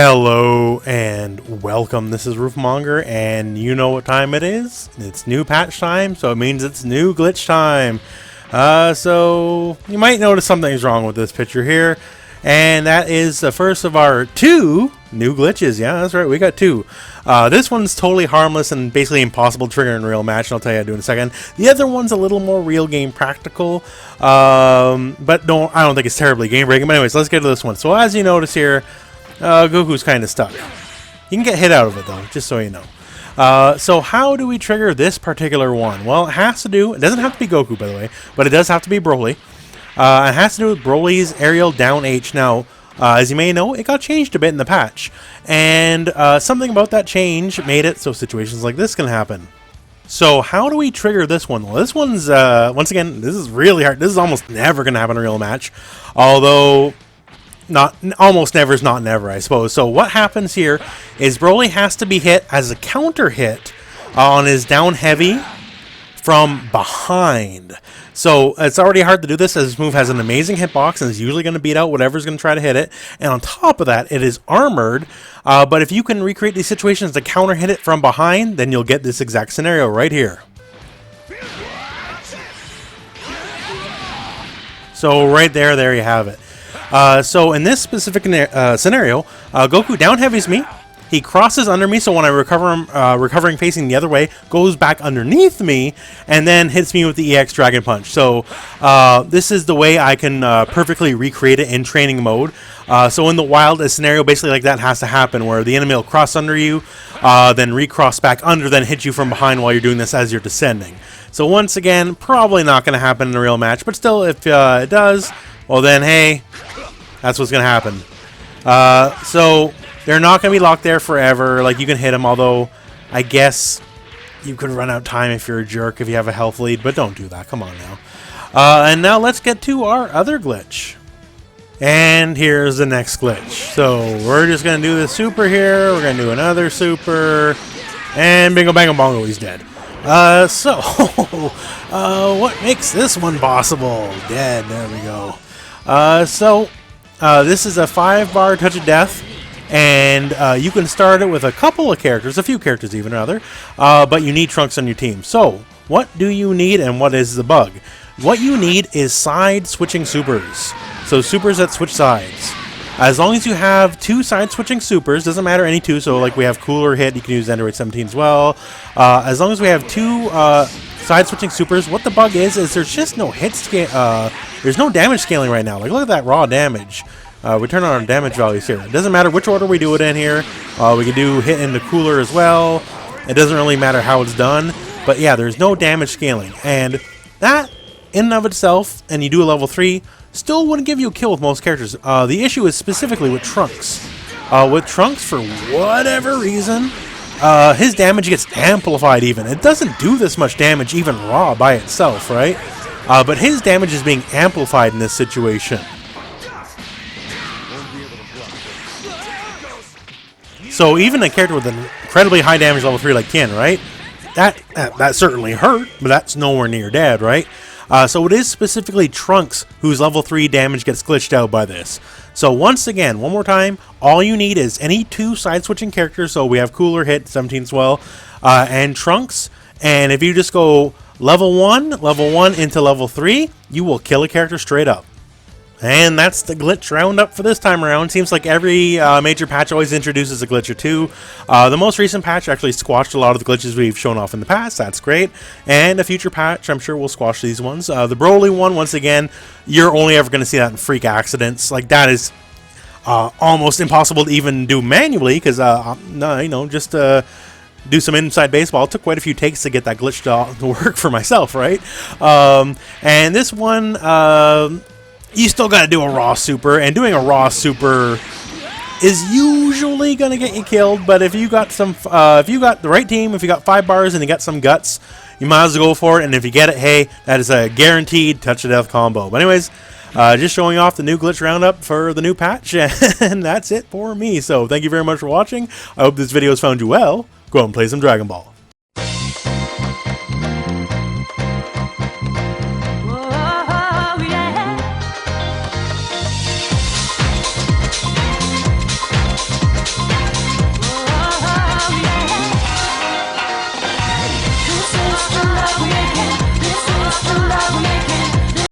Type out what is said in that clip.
Hello and welcome. This is Rooflemonger, and you know what time it is. It's new patch time, so it means it's new glitch time. So you might notice something's wrong with this picture here, and that is the first of our two new glitches. Yeah, that's right, we got two. This one's totally harmless and basically impossible to trigger in a real match, and I'll tell you how to do in a second. The other one's a little more real game practical, but I don't think it's terribly game breaking. But anyways, let's get to this one. So as you notice here, Goku's kind of stuck. You can get hit out of it though, just so you know. So how do we trigger this particular one? Well, it doesn't have to be Goku, by the way, but it does have to be Broly. It has to do with Broly's aerial down H. Now, as you may know, it got changed a bit in the patch, and something about that change made it so situations like this can happen. So how do we trigger this one? Well, this one's, once again, this is really hard. This is almost never going to happen in a real match, although almost never is not never, I suppose. So what happens here is Broly has to be hit as a counter hit on his down heavy from behind. So it's already hard to do this, as this move has an amazing hitbox and is usually going to beat out whatever's going to try to hit it. And on top of that, it is armored. But if you can recreate these situations to counter hit it from behind, then you'll get this exact scenario right here. So right there you have it. So in this specific scenario, Goku down heavies me. He crosses under me, so when I recover him, recovering facing the other way, goes back underneath me, and then hits me with the EX Dragon Punch. So this is the way I can perfectly recreate it in training mode. So in the wild, a scenario basically like that has to happen, where the enemy will cross under you, then recross back under, then hit you from behind while you're doing this as you're descending. So once again, probably not going to happen in a real match, but still, if it does, well then, hey, that's what's going to happen. So they're not going to be locked there forever. Like, you can hit them, although I guess you could run out of time if you're a jerk, if you have a health lead, but don't do that. Come on now. And now let's get to our other glitch. And here's the next glitch. So we're just going to do the super here. We're going to do another super. And bingo, bango, bongo, he's dead. What makes this one possible? Dead. There we go. This is a 5-bar touch of death, and you can start it with a couple of characters, a few characters even rather, but you need Trunks on your team. So what do you need, and what is the bug? What you need is side switching supers. So supers that switch sides. As long as you have two side switching supers, doesn't matter any two, so like we have Cooler Hit, you can use Android 17 as well. As long as we have two side switching supers, what the bug is there's just no hit scale. There's no damage scaling right now. Like, look at that raw damage. We turn on our damage values here. It doesn't matter which order we do it in here. We can do hit into Cooler as well. It doesn't really matter how it's done. But yeah, there's no damage scaling. And that, in and of itself, and you do a level 3, still wouldn't give you a kill with most characters. The issue is specifically with Trunks. With Trunks, for whatever reason, his damage gets amplified even. It doesn't do this much damage even raw by itself, right? But his damage is being amplified in this situation. So even a character with an incredibly high damage level 3 like Tien, right? That certainly hurt, but that's nowhere near dead, right? So it is specifically Trunks whose level 3 damage gets glitched out by this. So once again, one more time, all you need is any two side-switching characters. So we have Cooler Hit, 17 as well, and Trunks. And if you just go level 1 into level 3, you will kill a character straight up. And that's the glitch roundup for this time around. Seems like every major patch always introduces a glitch or two. The most recent patch actually squashed a lot of the glitches we've shown off in the past. That's great. And a future patch, I'm sure, will squash these ones. The Broly one, once again, you're only ever going to see that in freak accidents. Like, that is almost impossible to even do manually, because, just do some inside baseball. It took quite a few takes to get that glitch to work for myself, right? And this one, you still got to do a raw super, and doing a raw super is usually going to get you killed. But if you got if you got the right team, if you got 5 bars and you got some guts, you might as well go for it. And if you get it, hey, that is a guaranteed touch of death combo. But anyways, just showing off the new glitch roundup for the new patch, and that's it for me. So thank you very much for watching. I hope this video has found you well. Go out and play some Dragon Ball.